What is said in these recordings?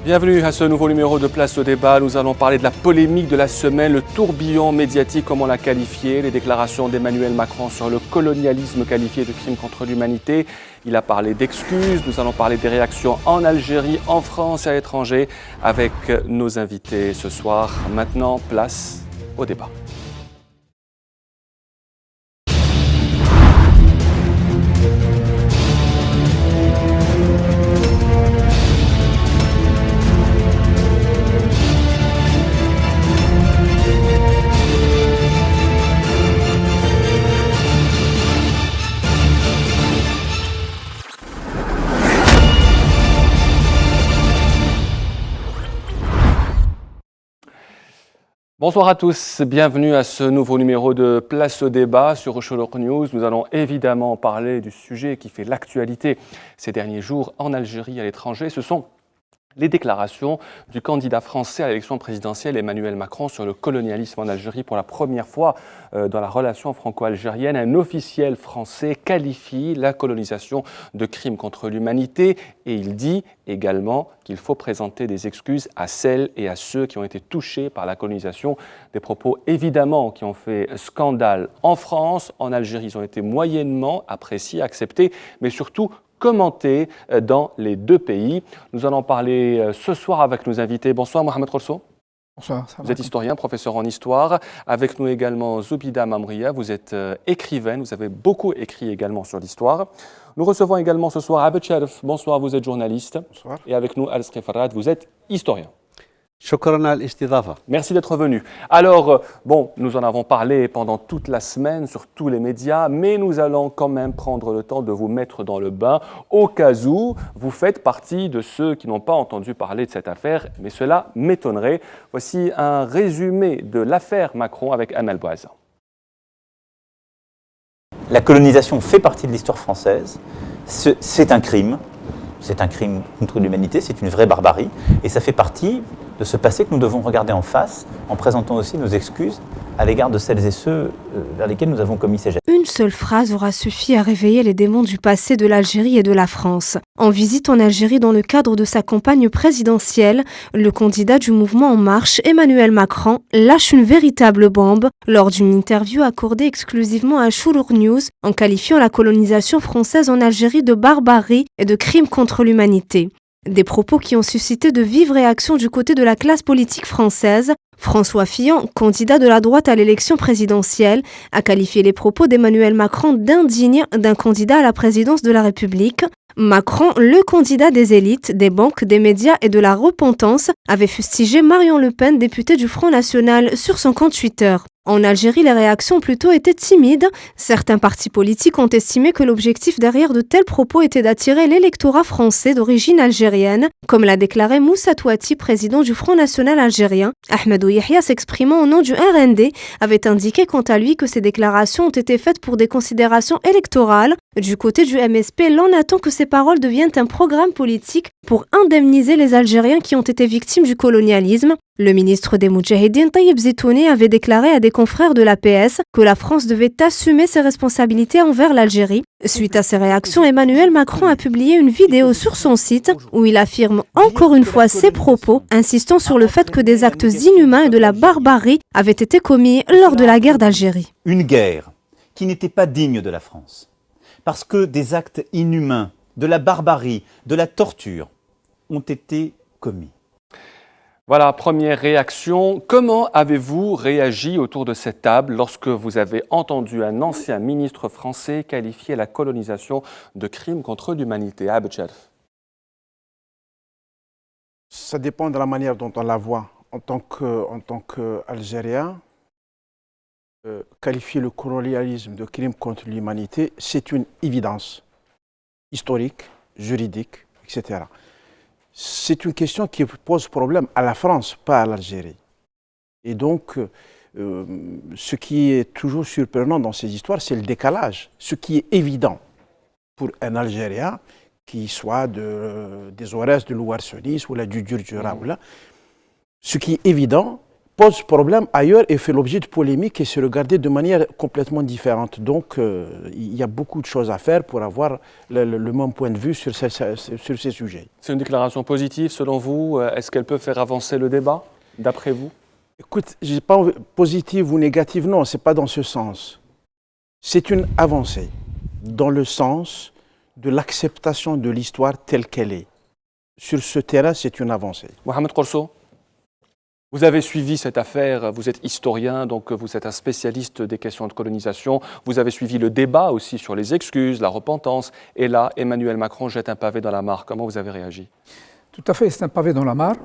Bienvenue à ce nouveau numéro de Place au débat. Nous allons parler de la polémique de la semaine, le tourbillon médiatique, comme on l'a qualifié, les déclarations d'Emmanuel Macron sur le colonialisme qualifié de crime contre l'humanité. Il a parlé d'excuses. Nous allons parler des réactions en Algérie, en France et à l'étranger avec nos invités ce soir. Maintenant, place au débat. Bonsoir à tous, bienvenue à ce nouveau numéro de Place au débat sur Rocholoc News. Nous allons évidemment parler du sujet qui fait l'actualité ces derniers jours en Algérie et à l'étranger. Ce sont les déclarations du candidat français à l'élection présidentielle Emmanuel Macron sur le colonialisme en Algérie. Pour la première fois dans la relation franco-algérienne, un officiel français qualifie la colonisation de crime contre l'humanité et il dit également qu'il faut présenter des excuses à celles et à ceux qui ont été touchés par la colonisation. Des propos évidemment qui ont fait scandale en France, en Algérie. Ils ont été moyennement appréciés, acceptés, mais surtout commentés dans les deux pays. Nous allons parler ce soir avec nos invités. Bonsoir Mohamed Rolso. Bonsoir. Vous êtes historien, professeur en histoire. Avec nous également Zoubida Mamria, vous êtes écrivaine, vous avez beaucoup écrit également sur l'histoire. Nous recevons également ce soir Abed Sharif. Bonsoir, vous êtes journaliste. Bonsoir. Et avec nous Al Farad, vous êtes historien. Merci d'être venu. Alors, nous en avons parlé pendant toute la semaine sur tous les médias, mais nous allons quand même prendre le temps de vous mettre dans le bain au cas où vous faites partie de ceux qui n'ont pas entendu parler de cette affaire, mais cela m'étonnerait. Voici un résumé de l'affaire Macron avec Amel Bouazza. La colonisation fait partie de l'histoire française, c'est un crime contre l'humanité, c'est une vraie barbarie, et ça fait partie de ce passé que nous devons regarder en face, en présentant aussi nos excuses à l'égard de celles et ceux vers lesquels nous avons commis ces gestes. Une seule phrase aura suffi à réveiller les démons du passé de l'Algérie et de la France. En visite en Algérie dans le cadre de sa campagne présidentielle, le candidat du mouvement En Marche, Emmanuel Macron, lâche une véritable bombe lors d'une interview accordée exclusivement à Rocholoc News en qualifiant la colonisation française en Algérie de barbarie et de crime contre l'humanité. Des propos qui ont suscité de vives réactions du côté de la classe politique française. François Fillon, candidat de la droite à l'élection présidentielle, a qualifié les propos d'Emmanuel Macron d'indignes d'un candidat à la présidence de la République. Macron, le candidat des élites, des banques, des médias et de la repentance, avait fustigé Marion Le Pen, députée du Front National, sur son compte Twitter. En Algérie, les réactions ont plutôt été timides. Certains partis politiques ont estimé que l'objectif derrière de tels propos était d'attirer l'électorat français d'origine algérienne, comme l'a déclaré Moussa Touati, président du Front National algérien. Ahmed Yahya, s'exprimant au nom du RND, avait indiqué quant à lui que ces déclarations ont été faites pour des considérations électorales. Du côté du MSP, l'on attend que ces paroles deviennent un programme politique pour indemniser les Algériens qui ont été victimes du colonialisme. Le ministre des Moudjahidines, Taïeb Zitouni, avait déclaré à des confrères de l'APS que la France devait assumer ses responsabilités envers l'Algérie. Suite à ces réactions, Emmanuel Macron a publié une vidéo sur son site où il affirme encore une fois ses propos, insistant sur le fait que des actes inhumains et de la barbarie avaient été commis lors de la guerre d'Algérie. Une guerre qui n'était pas digne de la France, parce que des actes inhumains, de la barbarie, de la torture ont été commis. Voilà, première réaction. Comment avez-vous réagi autour de cette table lorsque vous avez entendu un ancien ministre français qualifier la colonisation de crime contre l'humanité? Abed Sharif. Ça dépend de la manière dont on la voit. En tant qu'Algérien, qualifier le colonialisme de crime contre l'humanité, c'est une évidence historique, juridique, etc. C'est une question qui pose problème à la France, pas à l'Algérie. Et donc, ce qui est toujours surprenant dans ces histoires, c'est le décalage. Ce qui est évident pour un Algérien, qui soit des Aurès de l'Ouarsonis ou du Djurdjura, ce qui est évident pose problème ailleurs et fait l'objet de polémiques et se regarder de manière complètement différente. Donc, il y a beaucoup de choses à faire pour avoir le même point de vue sur ces sujets. C'est une déclaration positive selon vous. Est-ce qu'elle peut faire avancer le débat, d'après vous? Écoute, je dis pas positive ou négative, non, ce n'est pas dans ce sens. C'est une avancée dans le sens de l'acceptation de l'histoire telle qu'elle est. Sur ce terrain, c'est une avancée. Mohamed Korso, vous avez suivi cette affaire, vous êtes historien, donc vous êtes un spécialiste des questions de colonisation. Vous avez suivi le débat aussi sur les excuses, la repentance. Et là, Emmanuel Macron jette un pavé dans la mare. Comment vous avez réagi? Tout à fait, c'est un pavé dans la mare.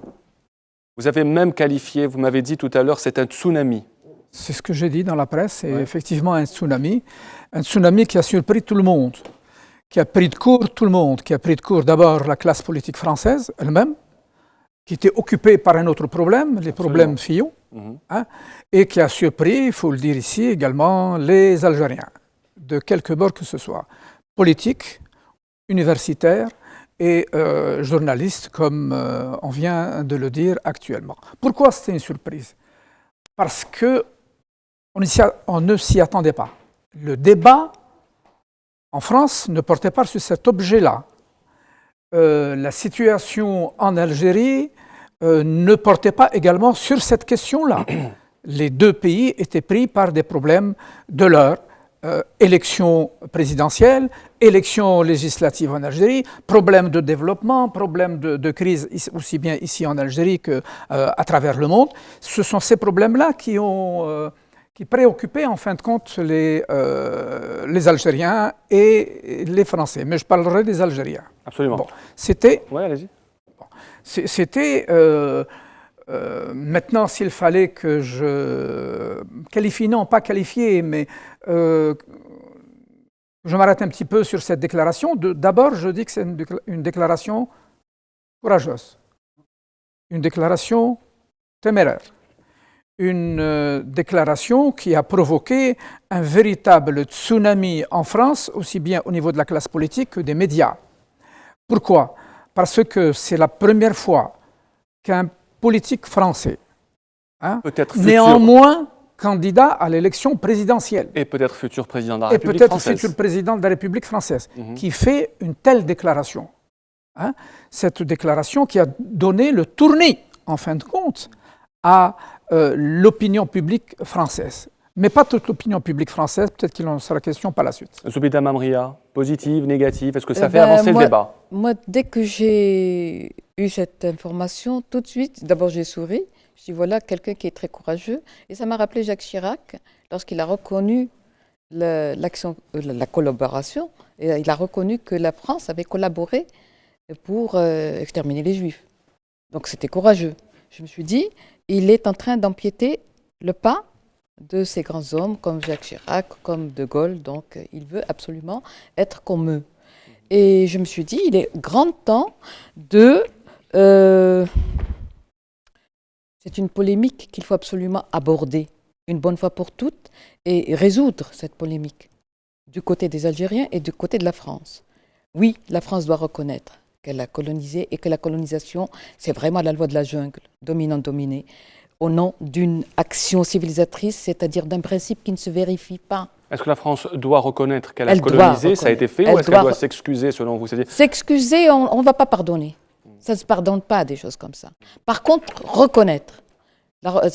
Vous avez même qualifié, vous m'avez dit tout à l'heure, c'est un tsunami. C'est ce que j'ai dit dans la presse, c'est effectivement un tsunami qui a surpris tout le monde, qui a pris de court tout le monde, qui a pris de court d'abord la classe politique française elle-même, qui était occupée par un autre problème, les problèmes Fillon, et qui a surpris, il faut le dire ici également, les Algériens, de quelque bord que ce soit, politiques, universitaires et journalistes, comme on vient de le dire actuellement. Pourquoi c'était une surprise? Parce qu'on ne s'y attendait pas. Le débat en France ne portait pas sur cet objet-là. La situation en Algérie ne portait pas également sur cette question-là. Les deux pays étaient pris par des problèmes de leur élection présidentielle, élection législative en Algérie, problèmes de développement, problèmes de crise aussi bien ici en Algérie qu'à travers le monde. Ce sont ces problèmes-là qui préoccupaient en fin de compte les Algériens et les Français. Mais je parlerai des Algériens. Absolument. Bon, c'était... Oui, allez-y. C'était... maintenant, s'il fallait que je qualifie, non, pas qualifier, mais je m'arrête un petit peu sur cette déclaration. D'abord, je dis que c'est une déclaration courageuse, une déclaration téméraire, une déclaration qui a provoqué un véritable tsunami en France, aussi bien au niveau de la classe politique que des médias. Pourquoi? Parce que c'est la première fois qu'un politique français, néanmoins candidat à l'élection présidentielle, et peut-être futur président de la République française, futur président de la République française, qui fait une telle déclaration. Cette déclaration qui a donné le tournis, en fin de compte, à l'opinion publique française. Mais pas toute l'opinion publique française, peut-être qu'il en sera question par la suite. Zoubida Mamria, positive, négative, est-ce que ça fait avancer le débat? Moi, dès que j'ai eu cette information, tout de suite, d'abord j'ai souri, je dis voilà, quelqu'un qui est très courageux, et ça m'a rappelé Jacques Chirac, lorsqu'il a reconnu la collaboration, et il a reconnu que la France avait collaboré pour exterminer les Juifs. Donc c'était courageux. Je me suis dit, il est en train d'empiéter le pas de ces grands hommes comme Jacques Chirac, comme De Gaulle, donc il veut absolument être comme eux. Et je me suis dit, il est grand temps de... c'est une polémique qu'il faut absolument aborder une bonne fois pour toutes et résoudre cette polémique du côté des Algériens et du côté de la France. Oui, la France doit reconnaître qu'elle a colonisé et que la colonisation, c'est vraiment la loi de la jungle, dominant-dominé, au nom d'une action civilisatrice, c'est-à-dire d'un principe qui ne se vérifie pas. Est-ce que la France doit reconnaître qu'elle a colonisé, ça a été fait, ou est-ce qu'elle doit s'excuser selon vous? S'excuser, on ne va pas pardonner. Ça ne se pardonne pas des choses comme ça. Par contre, reconnaître,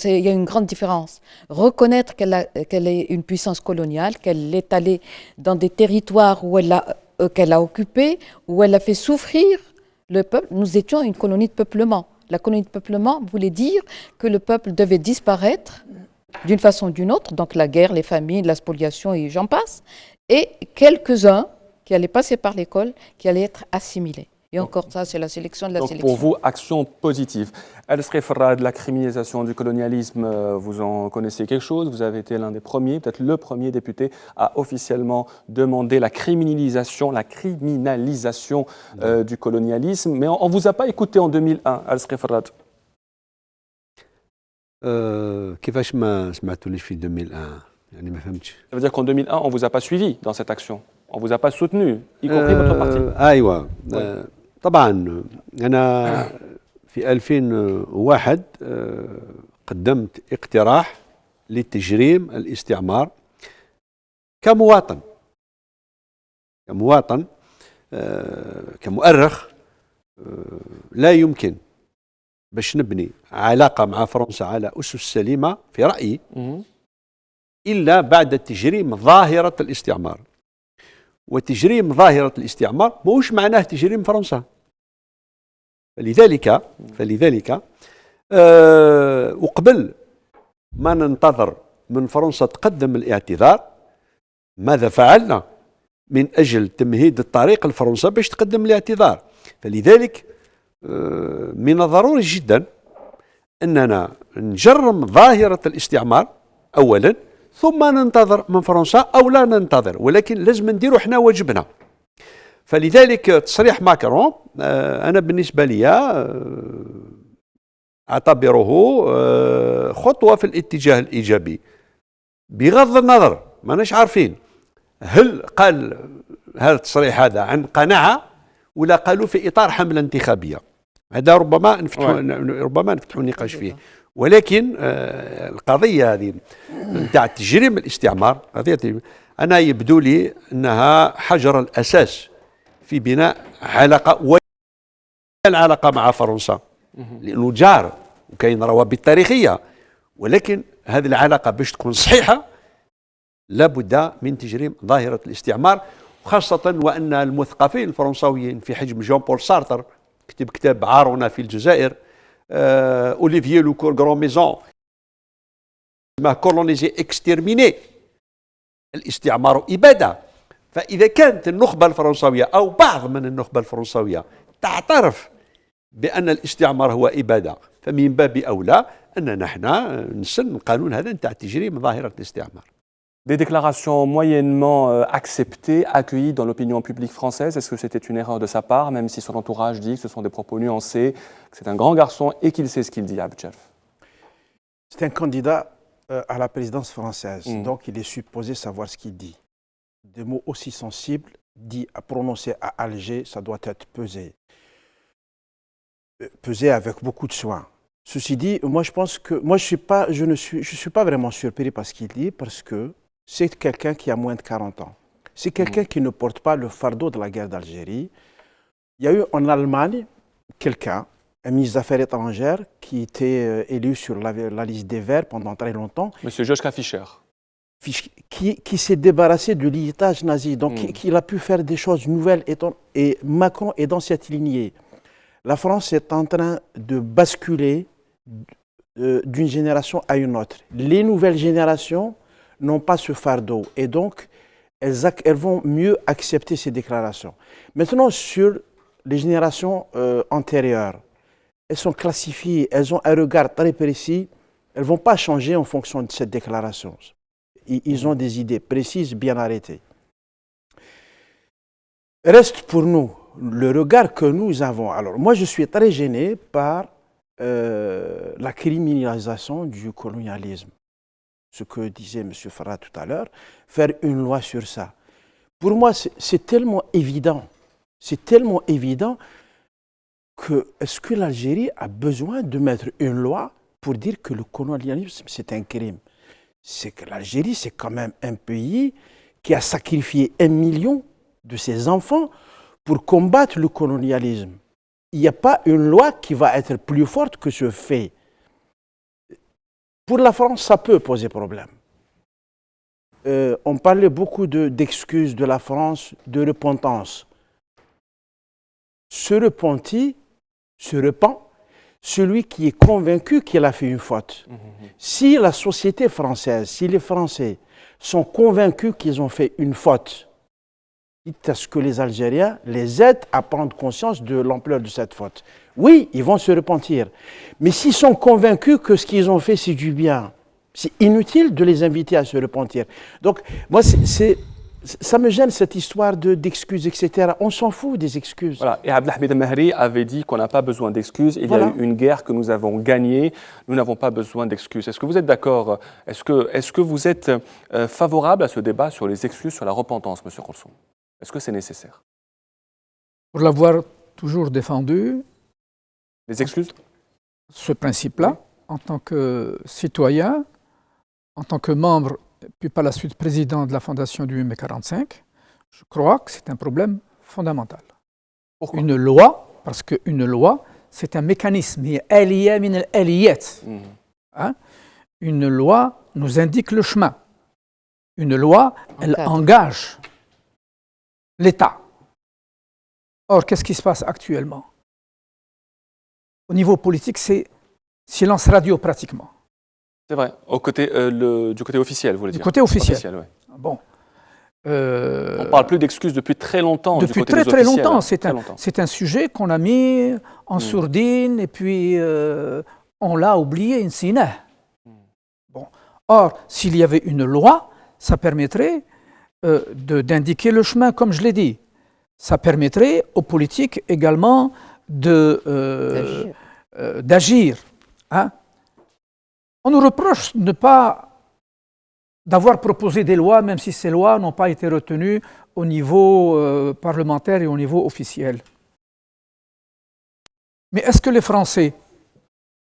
il y a une grande différence. Reconnaître qu'elle est une puissance coloniale, qu'elle est allée dans des territoires qu'elle a occupés, où elle a fait souffrir le peuple. Nous étions une colonie de peuplement. La colonie de peuplement voulait dire que le peuple devait disparaître d'une façon ou d'une autre, donc la guerre, les famines, la spoliation et j'en passe, et quelques-uns qui allaient passer par l'école, qui allaient être assimilés. Et encore ça, c'est la sélection de la sélection. Pour vous, action positive. El-Srif Farad, la criminalisation du colonialisme, vous en connaissez quelque chose? Vous avez été l'un des premiers, peut-être le premier député à officiellement demander la criminalisation du colonialisme. Mais on ne vous a pas écouté en 2001, El-Srif Farad. كيفاش ما سمعتونيش في 2001 يعني ما فهمتش. Ça veut dire qu'en 2001, on ne vous a pas suivi dans cette action. On ne vous a pas soutenu, y compris votre parti. ايوه طبعا انا في 2001 قدمت اقتراح لتجريم الاستعمار كمواطن كمؤرخ. لا يمكن باش نبني علاقة مع فرنسا على أسس سليمة في رأيي إلا بعد تجريم ظاهرة الاستعمار. وتجريم ظاهرة الاستعمار موش معناه تجريم فرنسا. فلذلك وقبل ما ننتظر من فرنسا تقدم الاعتذار، ماذا فعلنا من أجل تمهيد الطريق لفرنسا باش تقدم الاعتذار؟ فلذلك من الضروري جدا أننا نجرم ظاهرة الاستعمار أولا، ثم ننتظر من فرنسا أو لا ننتظر، ولكن لازم نديروا احنا واجبنا. فلذلك تصريح ماكرون أنا بالنسبة لي أعتبره خطوة في الاتجاه الإيجابي، بغض النظر ماناش عارفين هل قال هذا التصريح هذا عن قناعة ولا قالوا في إطار حملة انتخابية. هذا ربما نفتحوا النقاش فيه، ولكن القضية هذه نتاع تجريم الاستعمار قضية أنا يبدو لي أنها حجر الأساس في بناء علاقة العلاقة مع فرنسا، لأنه جار وكاين روابط تاريخية، ولكن هذه العلاقة باش تكون صحيحة لابد من تجريم ظاهرة الاستعمار، خاصة وأن المثقفين الفرنساويين في حجم جون بول سارتر كتب كتاب عارنا في الجزائر، أوليفييه لوكور غران ميزون ما كولونيزي اكستيرميني، الاستعمار إبادة. فإذا كانت النخبة الفرنساوية أو بعض من النخبة الفرنساوية تعترف بأن الاستعمار هو إبادة، فمن باب أولى أننا نحن نسن القانون هذا نتاع تجريم ظاهرة الاستعمار. Des déclarations moyennement acceptées, accueillies dans l'opinion publique française. Est-ce que c'était une erreur de sa part, même si son entourage dit que ce sont des propos nuancés, que c'est un grand garçon et qu'il sait ce qu'il dit, Abdel? C'est un candidat à la présidence française, donc il est supposé savoir ce qu'il dit. Des mots aussi sensibles, dits à prononcer à Alger, ça doit être pesé. Pesé avec beaucoup de soin. Ceci dit, moi je pense que je suis pas vraiment surpris par ce qu'il dit, parce que c'est quelqu'un qui a moins de 40 ans. C'est quelqu'un qui ne porte pas le fardeau de la guerre d'Algérie. Il y a eu en Allemagne quelqu'un, un ministre des Affaires étrangères, qui était élu sur la liste des Verts pendant très longtemps. Monsieur Joschka Fischer. Qui s'est débarrassé de l'héritage nazi, donc il a pu faire des choses nouvelles, et Macron est dans cette lignée. La France est en train de basculer d'une génération à une autre. Les nouvelles générations n'ont pas ce fardeau, et donc elles vont mieux accepter ces déclarations. Maintenant, sur les générations antérieures, elles sont classifiées, elles ont un regard très précis, elles ne vont pas changer en fonction de cette déclaration. Ils ont des idées précises, bien arrêtées. Reste pour nous le regard que nous avons. Alors, moi, je suis très gêné par la criminalisation du colonialisme. Ce que disait M. Farah tout à l'heure, faire une loi sur ça. Pour moi, c'est tellement évident. C'est tellement évident que est-ce que l'Algérie a besoin de mettre une loi pour dire que le colonialisme, c'est un crime? C'est que l'Algérie, c'est quand même un pays qui a sacrifié 1 million de ses enfants pour combattre le colonialisme. Il n'y a pas une loi qui va être plus forte que ce fait. Pour la France, ça peut poser problème. On parlait beaucoup d'excuses de la France, de repentance. Se repentit, se repent, celui qui est convaincu qu'il a fait une faute. Si la société française, si les Français sont convaincus qu'ils ont fait une faute, quitte à ce que les Algériens les aident à prendre conscience de l'ampleur de cette faute. Oui, ils vont se repentir. Mais s'ils sont convaincus que ce qu'ils ont fait, c'est du bien, c'est inutile de les inviter à se repentir. Donc, moi, ça me gêne cette histoire d'excuses, etc. On s'en fout des excuses. Voilà. Et Abdelhamid Mahri avait dit qu'on n'a pas besoin d'excuses. Il y a eu une guerre que nous avons gagnée. Nous n'avons pas besoin d'excuses. Est-ce que vous êtes d'accord? Est-ce que vous êtes favorable à ce débat sur les excuses, sur la repentance, M. Kolsoum? Est-ce que c'est nécessaire? Pour l'avoir toujours défendu, les excuses? ce principe-là, en tant que citoyen, en tant que membre, puis par la suite président de la fondation du mai 45, je crois que c'est un problème fondamental. Pourquoi? Une loi, parce qu'une loi, c'est un mécanisme. Hein? Une loi nous indique le chemin. Une loi, elle engage l'État. Or, qu'est-ce qui se passe actuellement? Au niveau politique, c'est silence radio pratiquement. C'est vrai, du côté officiel, vous voulez dire? Du côté officiel. Ouais. Bon. On ne parle plus d'excuses depuis très longtemps. Depuis du côté très des officiels, longtemps. hein. C'est un sujet qu'on a mis en sourdine et puis on l'a oublié, insiné. Bon. Or, s'il y avait une loi, ça permettrait d'indiquer le chemin, comme je l'ai dit. Ça permettrait aux politiques également d'agir. Hein? On nous reproche d'avoir proposé des lois, même si ces lois n'ont pas été retenues au niveau parlementaire et au niveau officiel. Mais est-ce que les Français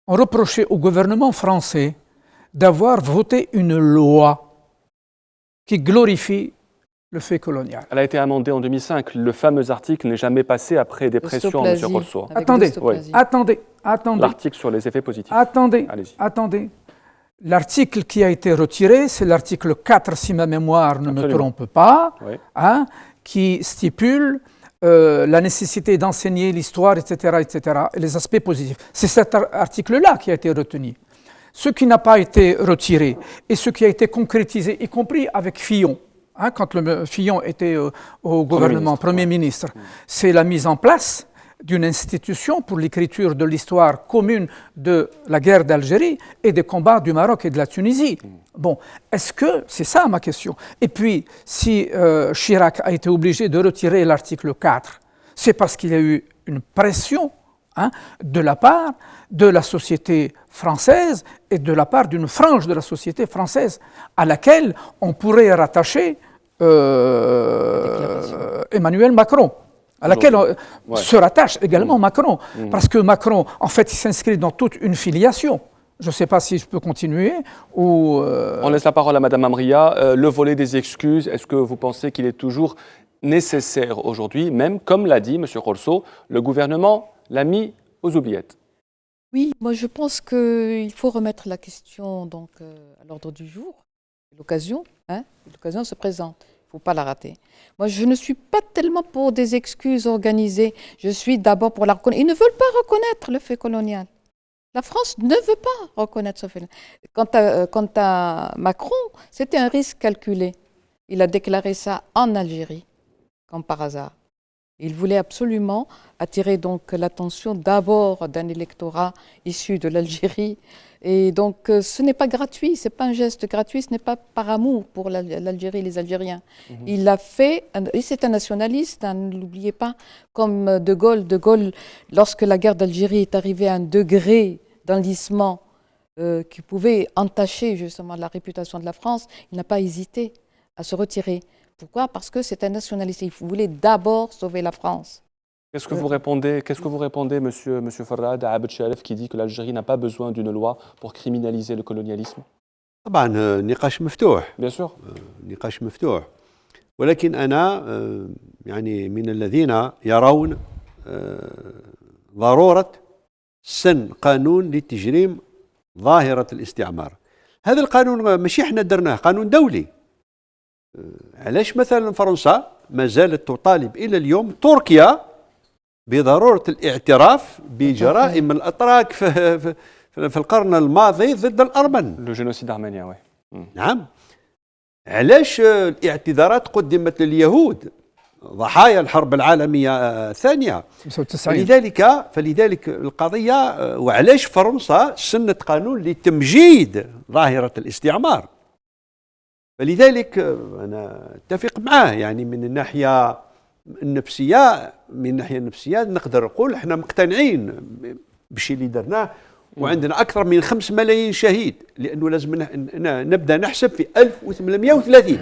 ont reproché au gouvernement français d'avoir voté une loi qui glorifie le fait colonial? Elle a été amendée en 2005. Le fameux article n'est jamais passé après des pressions, M. Rolso. Attendez. L'article sur les effets positifs. Attendez. L'article qui a été retiré, c'est l'article 4, si ma mémoire ne me trompe pas, hein, qui stipule la nécessité d'enseigner l'histoire, etc., et les aspects positifs. C'est cet article-là qui a été retenu. Ce qui n'a pas été retiré et ce qui a été concrétisé, y compris avec Fillon, hein, quand Fillon était au gouvernement, Premier ministre, c'est la mise en place d'une institution pour l'écriture de l'histoire commune de la guerre d'Algérie et des combats du Maroc et de la Tunisie. Bon, est-ce que, c'est ça ma question. Et puis, si Chirac a été obligé de retirer l'article 4, c'est parce qu'il y a eu une pression, hein, de la part de la société française et de la part d'une frange de la société française à laquelle on pourrait rattacher Emmanuel Macron, à laquelle se rattache également Macron, parce que Macron, en fait, il s'inscrit dans toute une filiation. Je ne sais pas si je peux continuer ou... On laisse la parole à Mme Amria. Le volet des excuses, est-ce que vous pensez qu'il est toujours nécessaire aujourd'hui, même comme l'a dit M. Rolso, le gouvernement l'a mis aux oubliettes? Oui, moi je pense qu'il faut remettre la question donc, à l'ordre du jour. L'occasion se présente. Il ne faut pas la rater. Moi, je ne suis pas tellement pour des excuses organisées. Je suis d'abord pour la reconnaître. Ils ne veulent pas reconnaître le fait colonial. La France ne veut pas reconnaître ce fait. Quant à Macron, c'était un risque calculé. Il a déclaré ça en Algérie, comme par hasard. Il voulait absolument attirer donc l'attention d'abord d'un électorat issu de l'Algérie. Et donc ce n'est pas gratuit, ce n'est pas un geste gratuit, ce n'est pas par amour pour l'Algérie et les Algériens. Il l'a fait, et c'est un nationaliste, hein, ne l'oubliez pas, comme De Gaulle. De Gaulle, lorsque la guerre d'Algérie est arrivée à un degré d'enlisement qui pouvait entacher justement la réputation de la France, il n'a pas hésité à se retirer. Pourquoi? Parce que c'est un nationaliste. Il voulait d'abord sauver la France. Qu'est-ce que vous répondez, monsieur Farhad, à Abed Sharif, qui dit que l'Algérie n'a pas besoin d'une loi pour criminaliser le colonialisme? طبعا نقاش مفتوح. Bien sûr. نقاش مفتوح. ولكن أنا يعني من الذين يرون ضرورة سن قانون لتجريم ظاهرة الاستعمار. هذا القانون ماشي احنا درناه، قانون دولي. علاش مثلا فرنسا ما زالت تطالب إلى اليوم تركيا بضرورة الاعتراف بجرائم الأتراك في القرن الماضي ضد الأرمن. Le génocide arménien, oui. نعم. علاش الاعتذارات قدمت لليهود ضحايا الحرب العالمية الثانية؟ فلذلك القضية وعلاش فرنسا سنت قانون لتمجيد ظاهرة الاستعمار. فلذلك أنا أتفق معه يعني من الناحية النفسية نقدر نقول احنا مقتنعين بالشيء اللي درناه وعندنا أكثر من 5 ملايين شهيد لأنه لازم نبدأ نحسب في 1830.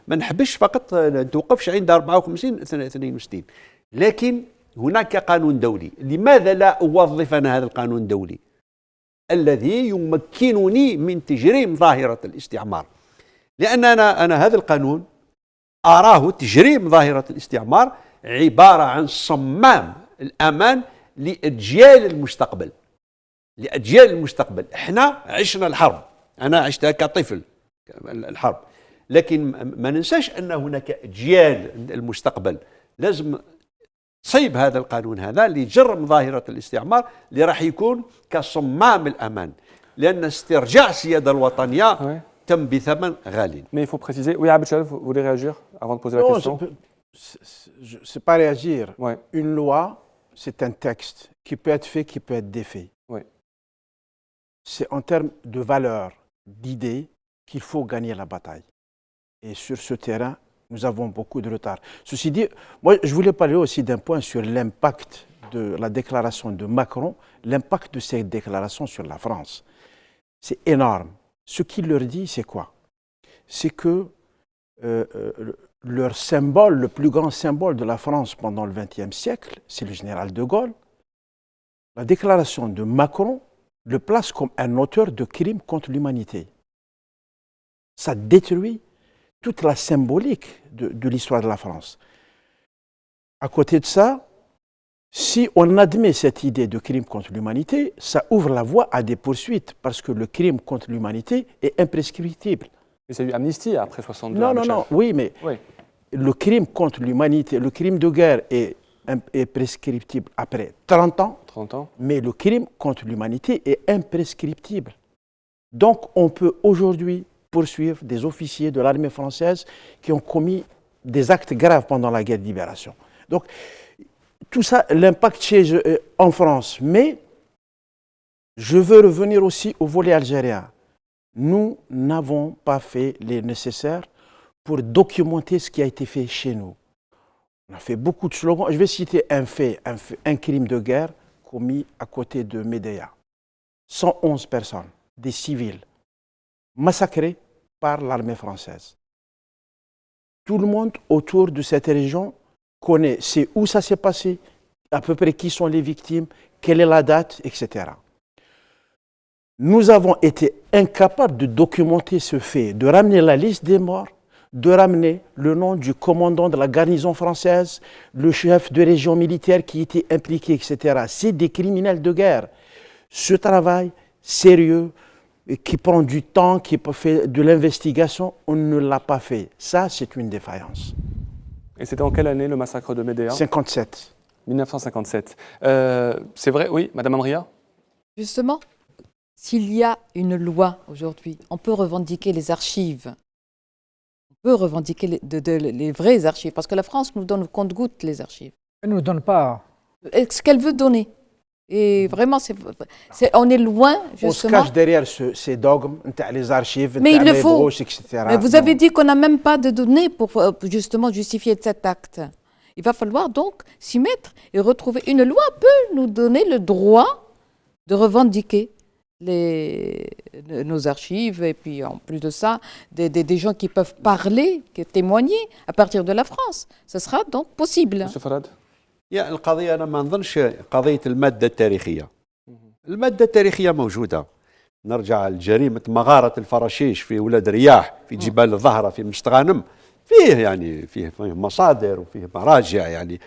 ما نحبش فقط نتوقفش عند 54 62 لكن هناك قانون دولي. لماذا لا أوظف أنا هذا القانون الدولي الذي يمكنني من تجريم ظاهرة الاستعمار؟ لأن أنا هذا القانون أراه تجريم ظاهرة الاستعمار عبارة عن صمام الأمان لأجيال المستقبل. لأجيال المستقبل. احنا عشنا الحرب، أنا عشتها كطفل الحرب، لكن ما ننساش أن هناك أجيال المستقبل لازم تصيب هذا القانون هذا لجرم ظاهرة الاستعمار اللي راح يكون كصمام الأمان، لأن استرجاع السيادة الوطنية تم بثمن غالي. Mais il faut préciser. Oui, Abdel, vous voulez réagir avant de poser la question? C'est pas réagir. Ouais. Une loi, c'est un texte qui peut être fait, qui peut être défait. Oui. C'est en termes de valeur, d'idées, qu'il faut gagner la bataille. Et sur ce terrain, nous avons beaucoup de retard. Ceci dit, moi, je voulais parler aussi d'un point sur l'impact de la déclaration de Macron, l'impact de cette déclaration sur la France. C'est énorme. Ce qu'il leur dit, c'est quoi? C'est que leur symbole, le plus grand symbole de la France pendant le XXe siècle, c'est le général de Gaulle. La déclaration de Macron le place comme un auteur de crimes contre l'humanité. Ça détruit toute la symbolique de l'histoire de la France. À côté de ça, si on admet cette idée de crime contre l'humanité, ça ouvre la voie à des poursuites parce que le crime contre l'humanité est imprescriptible. Mais c'est eu amnistie après 62. Non, oui, mais le crime contre l'humanité, le crime de guerre est prescriptible après 30 ans. 30 ans. Mais le crime contre l'humanité est imprescriptible. Donc on peut aujourd'hui poursuivre des officiers de l'armée française qui ont commis des actes graves pendant la guerre de libération. Donc tout ça, l'impact en France. Mais je veux revenir aussi au volet algérien. Nous n'avons pas fait les nécessaires pour documenter ce qui a été fait chez nous. On a fait beaucoup de slogans. Je vais citer un fait, un crime de guerre commis à côté de Médéa. 111 personnes, des civils, massacrés par l'armée française. Tout le monde autour de cette région connaît, c'est où ça s'est passé, à peu près qui sont les victimes, quelle est la date, etc. Nous avons été incapables de documenter ce fait, de ramener la liste des morts, de ramener le nom du commandant de la garnison française, le chef de région militaire qui était impliqué, etc. C'est des criminels de guerre. Ce travail sérieux, qui prend du temps, qui fait de l'investigation, on ne l'a pas fait. Ça, c'est une défaillance. Et c'était en quelle année le massacre de Médéa? 57. 1957. C'est vrai, oui, Madame Amria? Justement, s'il y a une loi aujourd'hui, on peut revendiquer les archives. On peut revendiquer les vraies archives, parce que la France nous donne au compte-gouttes les archives. Elle ne nous donne pas. Ce qu'elle veut donner. Et vraiment, on est loin, justement. On se cache derrière ces dogmes, les archives, mais il le faut. broches, etc. Mais vous avez dit qu'on n'a même pas de données pour justement justifier cet acte. Il va falloir donc s'y mettre et retrouver. Une loi peut nous donner le droit de revendiquer nos archives, et puis en plus de ça, des gens qui peuvent parler, qui témoigner à partir de la France. Ce sera donc possible. Monsieur Farad? يا القضية أنا ما نظنش قضية المادة التاريخية. المادة التاريخية موجودة. نرجع لجريمة مغارة الفراشيش في ولاد رياح في جبال الظهرة في مستغانم، فيه مصادر وفيه مراجع، يعني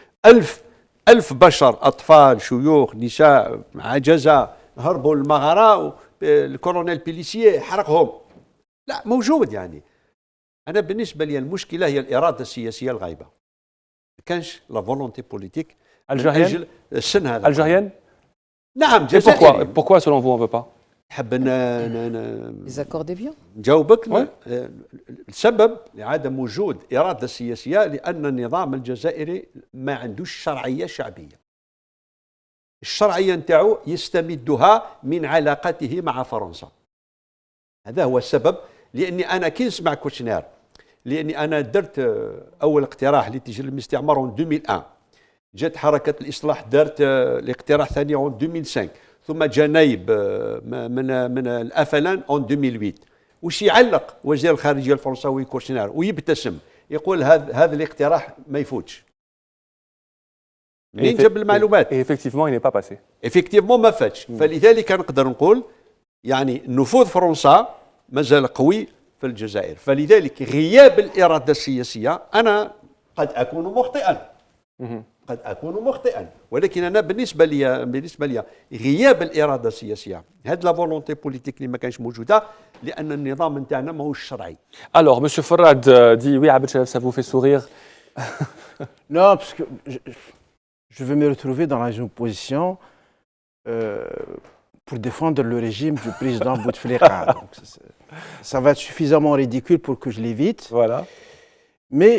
ألف بشر، أطفال، شيوخ، نساء، عجزة، هربوا المغارة، الكولونيل بيليسييه حرقهم. لا موجود. يعني أنا بالنسبة لي المشكلة هي الإرادة السياسية الغايبة. كانش لا فولونتي بوليتيك algérienne. السن هذا Algérienne. نعم Et pourquoi selon vous on veut pas? حاب Les accords d'Évian. نجاوبك. السبب لعدم وجود إرادة سياسية لأن النظام الجزائري ما عندوش شرعية شعبية. الشرعية نتاعو يستمدها من علاقته مع فرنسا. هذا هو السبب. لأني أنا كي نسمع كوشنير، لأني أنا درت أول اقتراح لتجريم الاستعمار 2001، جات حركة الإصلاح دارت الاقتراح الثاني 2005، ثم جا نايب من الأفلان 2008. وش يعلق وزير الخارجية الفرنساوي كوشنير ويبتسم يقول هذا الاقتراح ما يفوتش. منين جاب المعلومات؟ Et effectivement, il n'est pas passé. افكتيفمون ما فاتش. فلذلك نقدر نقول يعني نفوذ فرنسا مازال قوي في الجزائر. فلذلك غياب الاراده السياسيه، انا قد اكون مخطئا، قد اكون مخطئا، ولكن انا بالنسبه لي غياب الاراده السياسيه، هاد لا فولونتي بوليتيك اللي ما كانش موجوده، لان النظام نتاعنا ماهوش شرعي. Alors, Monsieur Farad dit oui, Abed Shelef, ça vous fait sourire. Non, parce que je vais me retrouver dans une position pour défendre le régime du président Bouteflika. Donc, ça va être suffisamment ridicule pour que je l'évite. Voilà. Mais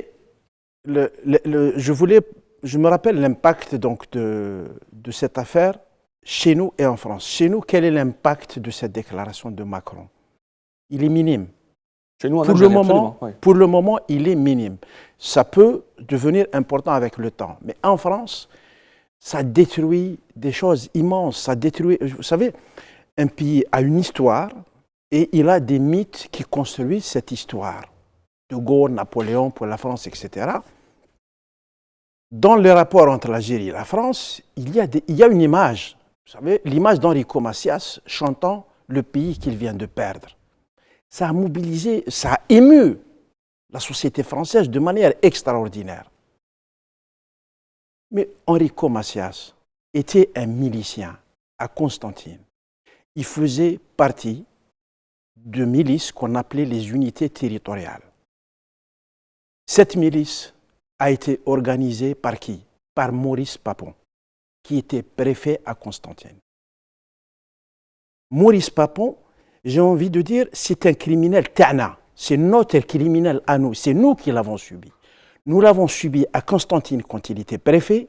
je me rappelle l'impact donc de cette affaire chez nous et en France. Chez nous, quel est l'impact de cette déclaration de Macron? Il est minime. Chez nous, en Pour Algérie, le moment, absolument, oui. pour le moment, il est minime. Ça peut devenir important avec le temps. Mais en France, ça détruit des choses immenses. Ça détruit, vous savez, un pays a une histoire et il a des mythes qui construisent cette histoire. De Gaulle, Napoléon pour la France, etc. Dans le rapport entre l'Algérie et la France, il y a une image. Vous savez, l'image d'Enrico Macias chantant le pays qu'il vient de perdre. Ça a mobilisé, ça a ému la société française de manière extraordinaire. Mais Enrico Macias était un milicien à Constantine. Il faisait partie de milices qu'on appelait les unités territoriales. Cette milice a été organisée par qui? Par Maurice Papon, qui était préfet à Constantine. Maurice Papon, j'ai envie de dire, c'est un criminel Tana. C'est notre criminel à nous. C'est nous qui l'avons subi. Nous l'avons subi à Constantine quand il était préfet.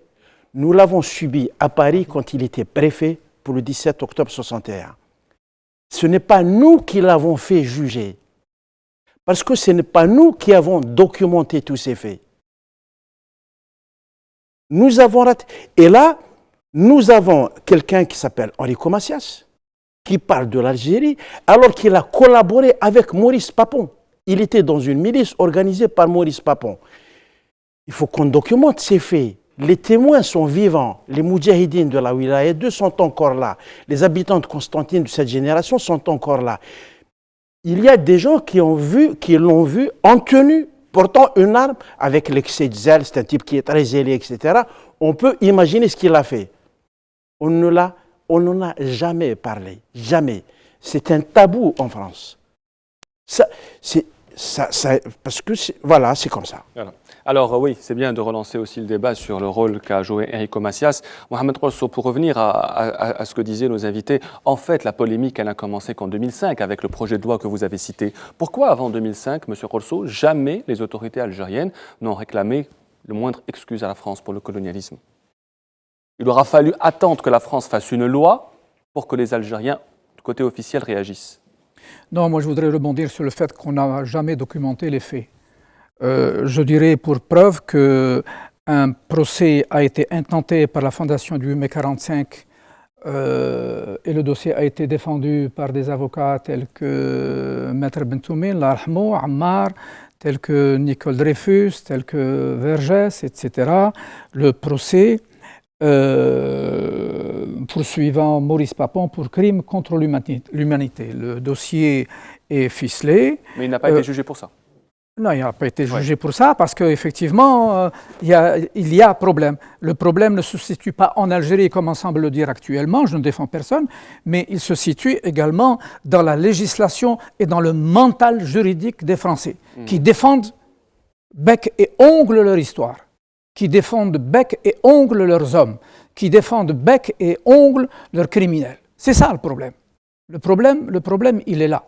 Nous l'avons subi à Paris quand il était préfet pour le 17 octobre 61. Ce n'est pas nous qui l'avons fait juger. Parce que ce n'est pas nous qui avons documenté tous ces faits. Nous avons raté. Et là, nous avons quelqu'un qui s'appelle Enrico Macias, qui parle de l'Algérie, alors qu'il a collaboré avec Maurice Papon. Il était dans une milice organisée par Maurice Papon. Il faut qu'on documente ces faits. Les témoins sont vivants. Les moudjahidines de la Wilaya 2 sont encore là. Les habitants de Constantine de cette génération sont encore là. Il y a des gens qui l'ont vu en tenue, portant une arme, avec l'excès de zèle. C'est un type qui est très zélé, etc. On peut imaginer ce qu'il a fait. On n'en a jamais parlé. Jamais. C'est un tabou en France. Parce que, voilà, c'est comme ça. Voilà. Alors oui, c'est bien de relancer aussi le débat sur le rôle qu'a joué Enrico Macias. Mohamed Rosso, pour revenir à ce que disaient nos invités, en fait, la polémique, elle a commencé qu'en 2005 avec le projet de loi que vous avez cité. Pourquoi avant 2005, M. Rosso, jamais les autorités algériennes n'ont réclamé le moindre excuse à la France pour le colonialisme? Il aura fallu attendre que la France fasse une loi pour que les Algériens, du côté officiel, réagissent. Non, moi je voudrais rebondir sur le fait qu'on n'a jamais documenté les faits. Je dirais pour preuve qu'un procès a été intenté par la fondation du 8 mai 1945 et le dossier a été défendu par des avocats tels que Maître Bentoumin, Larhmo, Ammar, tels que Nicole Dreyfus, tels que Vergès, etc. Le procès poursuivant Maurice Papon pour crime contre l'humanité. Le dossier est ficelé. Mais il n'a pas été jugé pour ça. Non, il n'a pas été jugé pour ça parce qu'effectivement, il y a problème. Le problème ne se situe pas en Algérie comme on semble le dire actuellement, je ne défends personne, mais il se situe également dans la législation et dans le mental juridique des Français qui défendent bec et ongle leur histoire, qui défendent bec et ongle leurs hommes, qui défendent bec et ongle leurs criminels. C'est ça le problème. Le problème, il est là.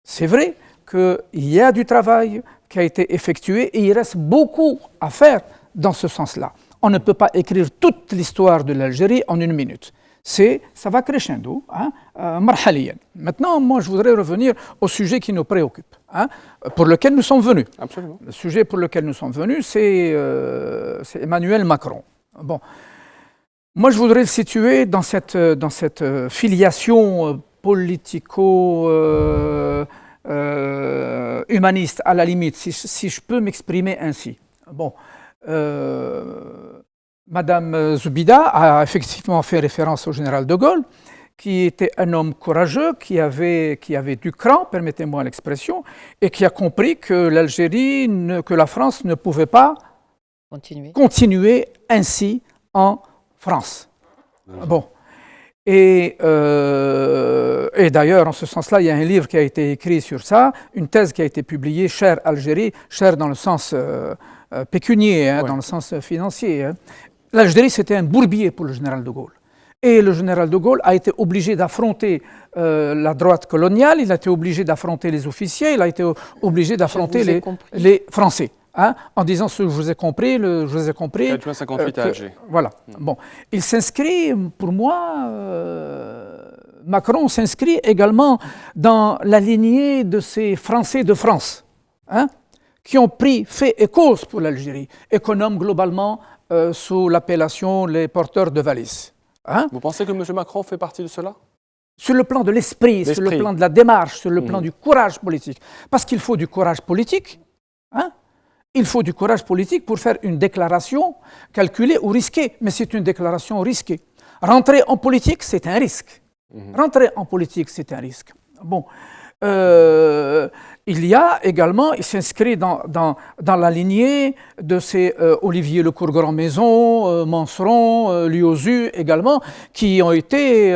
C'est vrai qu'il y a du travail qui a été effectué et il reste beaucoup à faire dans ce sens-là. On ne peut pas écrire toute l'histoire de l'Algérie en une minute. Ça va crescendo, marhaliyan. Maintenant, moi, je voudrais revenir au sujet qui nous préoccupe, pour lequel nous sommes venus. Absolument. Le sujet pour lequel nous sommes venus, c'est Emmanuel Macron. Bon. Moi, je voudrais le situer dans cette filiation politico- humaniste, à la limite, si je peux m'exprimer ainsi. Bon, Madame Zoubida a effectivement fait référence au général de Gaulle, qui était un homme courageux, qui avait du cran, permettez-moi l'expression, et qui a compris que l'Algérie, que la France ne pouvait pas continuer ainsi en France. Bon. Et d'ailleurs, en ce sens-là, il y a un livre qui a été écrit sur ça, une thèse qui a été publiée, Chère Algérie, chère dans le sens pécunier, hein, dans le sens financier. Hein. L'Algérie, c'était un bourbier pour le général de Gaulle. Et le général de Gaulle a été obligé d'affronter la droite coloniale, il a été obligé d'affronter les officiers, il a été obligé d'affronter les Français. Hein, en disant ce que je vous ai compris, juin 58 à Alger. Voilà. Bon, il s'inscrit, pour moi, Macron s'inscrit également dans la lignée de ces Français de France, hein, qui ont pris fait et cause pour l'Algérie, et qu'on nomme globalement sous l'appellation les porteurs de valises. Hein. Vous pensez que M. Macron fait partie de cela? Sur le plan de l'esprit, sur le plan de la démarche, sur le plan du courage politique. Parce qu'il faut du courage politique. Hein. Il faut du courage politique pour faire une déclaration calculée ou risquée. Mais c'est une déclaration risquée. Rentrer en politique, c'est un risque. Rentrer en politique, c'est un risque. Bon. Il y a également, il s'inscrit dans la lignée de ces Olivier Lecourt-Grand-Maison, Manseron, Liozu également, qui ont été,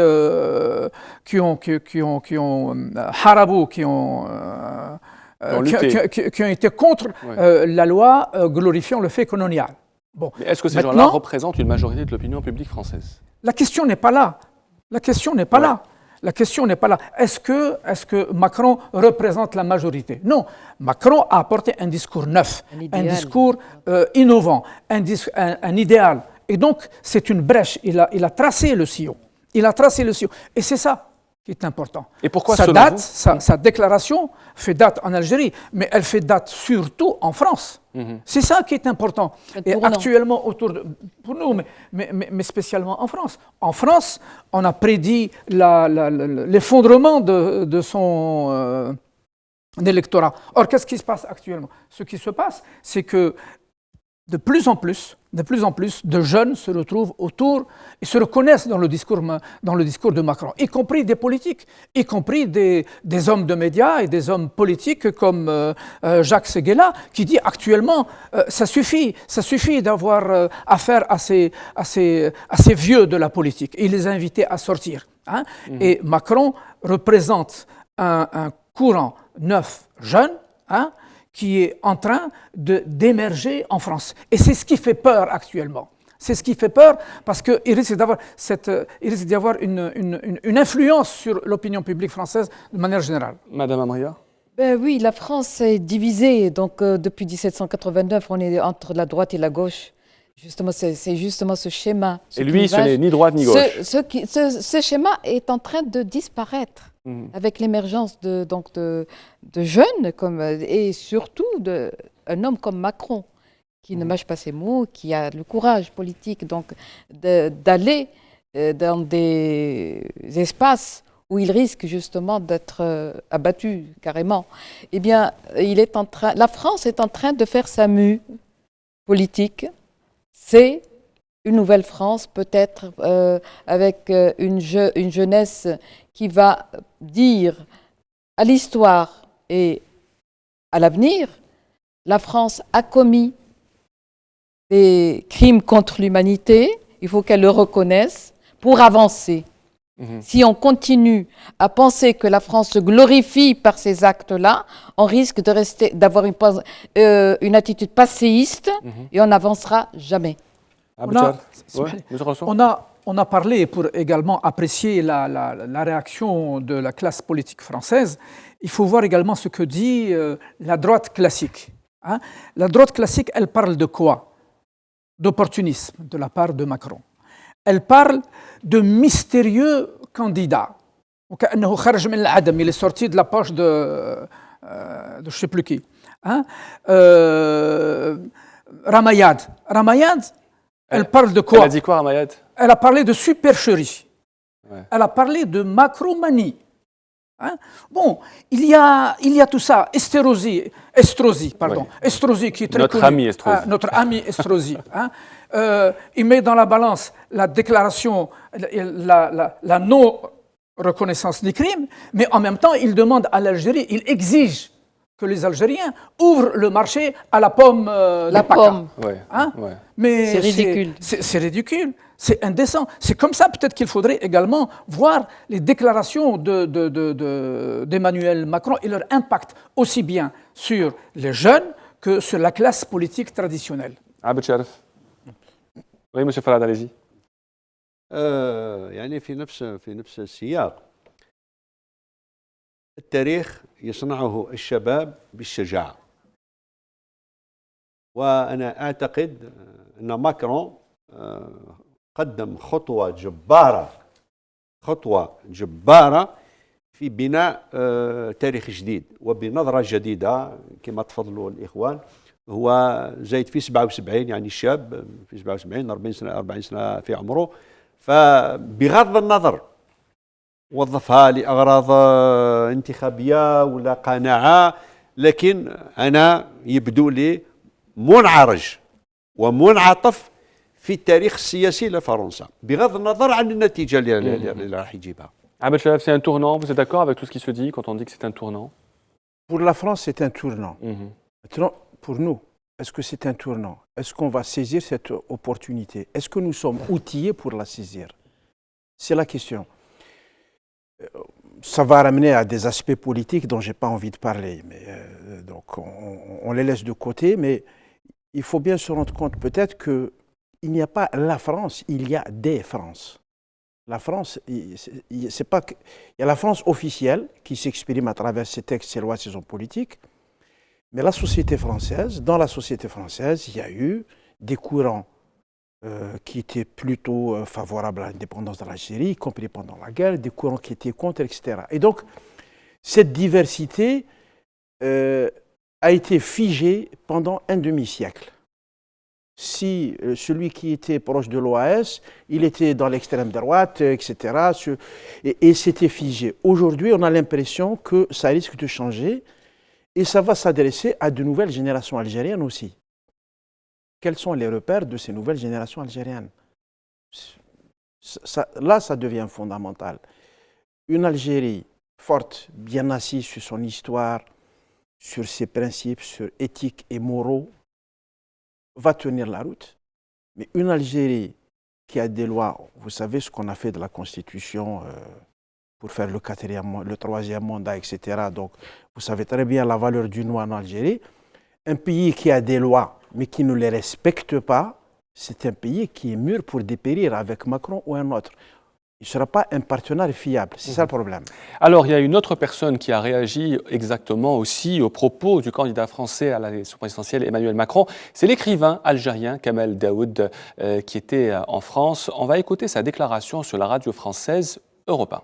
Harabou, qui ont été contre la loi glorifiant le fait colonial. Bon. Mais est-ce que ces gens-là représentent une majorité de l'opinion publique française? La question n'est pas là. La question n'est pas là. La question n'est pas là. Est-ce que Macron représente la majorité? Non. Macron a apporté un discours neuf, un discours innovant, un idéal. Et donc, c'est une brèche. Il a tracé le sillon. Il a tracé le sillon. Et c'est ça qui est important. Et pourquoi sa déclaration fait date en Algérie, mais elle fait date surtout en France. C'est ça qui est important. Et actuellement, pour nous, mais spécialement en France. En France, on a prédit l'effondrement de son électorat. Or, qu'est-ce qui se passe actuellement? Ce qui se passe, c'est que de plus en plus de jeunes se retrouvent autour et se reconnaissent dans le discours de Macron, y compris des politiques, y compris des hommes de médias et des hommes politiques comme Jacques Séguéla, qui dit actuellement ça suffit d'avoir affaire à ces vieux de la politique. Et il les a invités à sortir. Hein. Et Macron représente un courant neuf, jeune, hein, qui est en train d'émerger en France. Et c'est ce qui fait peur actuellement. C'est ce qui fait peur parce qu'il risque d'y avoir une influence sur l'opinion publique française de manière générale. Madame Amria? Ben oui, la France est divisée. Donc depuis 1789, on est entre la droite et la gauche. Justement, c'est justement ce schéma. Et lui, ce n'est ni droite ni gauche. Ce schéma est en train de disparaître. Avec l'émergence de jeunes et surtout d'un homme comme Macron, qui ne mâche pas ses mots, qui a le courage politique d'aller dans des espaces où il risque justement d'être abattu carrément. Eh bien, la France est en train de faire sa mue politique. C'est une nouvelle France, peut-être avec une jeunesse qui va dire à l'histoire et à l'avenir, la France a commis des crimes contre l'humanité, il faut qu'elle le reconnaisse pour avancer. Si on continue à penser que la France se glorifie par ces actes-là, on risque d'avoir une attitude passéiste et on n'avancera jamais. On a parlé, pour également apprécier la réaction de la classe politique française, il faut voir également ce que dit la droite classique. Hein. La droite classique, elle parle de quoi? D'opportunisme de la part de Macron. Elle parle de mystérieux candidats. Il est sorti de la poche de je ne sais plus qui. Hein. Ramayad, elle parle de quoi? Elle a dit quoi, Ramayad? Elle a parlé de supercherie. Ouais. Elle a parlé de macromanie. Hein? Bon, il y a tout ça. Estrosi, qui est très notre connu. ami Estrosi. Notre ami Estrosi. Hein? Il met dans la balance la déclaration, la non-reconnaissance des crimes, mais en même temps, il demande à l'Algérie, il exige que les Algériens ouvrent le marché à la pomme La de Paca. pomme. Ouais, Hein? ouais. Mais C'est ridicule. C'est ridicule, c'est indécent. C'est comme ça peut-être qu'il faudrait également voir les déclarations d'Emmanuel Macron et leur impact aussi bien sur les jeunes que sur la classe politique traditionnelle. Abed Sharif. Oui, monsieur Farad, allez-y. يعني في نفس السياق التاريخ يصنعه الشباب بالشجاعة وأنا أعتقد أن ماكرون قدم خطوة جبارة في بناء تاريخ جديد وبنظرة جديدة كما تفضلوا الإخوان. هو زايد في 77 يعني الشاب في 77 40 سنة في عمره، فبغض النظر وظفها لأغراض انتخابية ولا قناعة، لكن أنا يبدو لي منعرج ومنعطف في التاريخ السياسي لفرنسا بغض النظر عن النتيجة اللي راح يجيبها. Abed Sharif, c'est un tournant. Vous êtes d'accord avec tout ce qui se dit quand on dit que c'est un tournant? Pour la France, c'est un tournant. Maintenant, pour nous, est-ce que c'est un tournant? Est-ce qu'on va saisir cette opportunité? Est-ce que nous sommes outillés pour la saisir? C'est la question. Ça va ramener à des aspects politiques dont je n'ai pas envie de parler. Mais, donc on les laisse de côté, mais il faut bien se rendre compte peut-être qu'il n'y a pas la France, il y a des France. La France, c'est pas que, il y a la France officielle qui s'exprime à travers ses textes, ses lois, ses hommes politiques, mais la société française, dans la société française, il y a eu des courants qui étaient plutôt favorables à l'indépendance de l'Algérie, y compris pendant la guerre, des courants qui étaient contre, etc. Et donc, cette diversité a été figée pendant un demi-siècle. Si celui qui était proche de l'OAS, il était dans l'extrême droite, etc., et c'était figé. Aujourd'hui, on a l'impression que ça risque de changer et ça va s'adresser à de nouvelles générations algériennes aussi. Quels sont les repères de ces nouvelles générations algériennes? Là, ça devient fondamental. Une Algérie forte, bien assise sur son histoire, sur ses principes, sur éthique et moraux, va tenir la route. Mais une Algérie qui a des lois, vous savez ce qu'on a fait de la Constitution pour faire le troisième mandat, etc. Donc, vous savez très bien la valeur d'une loi en Algérie. Un pays qui a des lois, mais qui ne les respecte pas, c'est un pays qui est mûr pour dépérir avec Macron ou un autre. Il ne sera pas un partenaire fiable. C'est ça le problème. Alors, il y a une autre personne qui a réagi exactement aussi aux propos du candidat français à l'élection présidentielle, Emmanuel Macron. C'est l'écrivain algérien Kamel Daoud qui était en France. On va écouter sa déclaration sur la radio française Europe 1.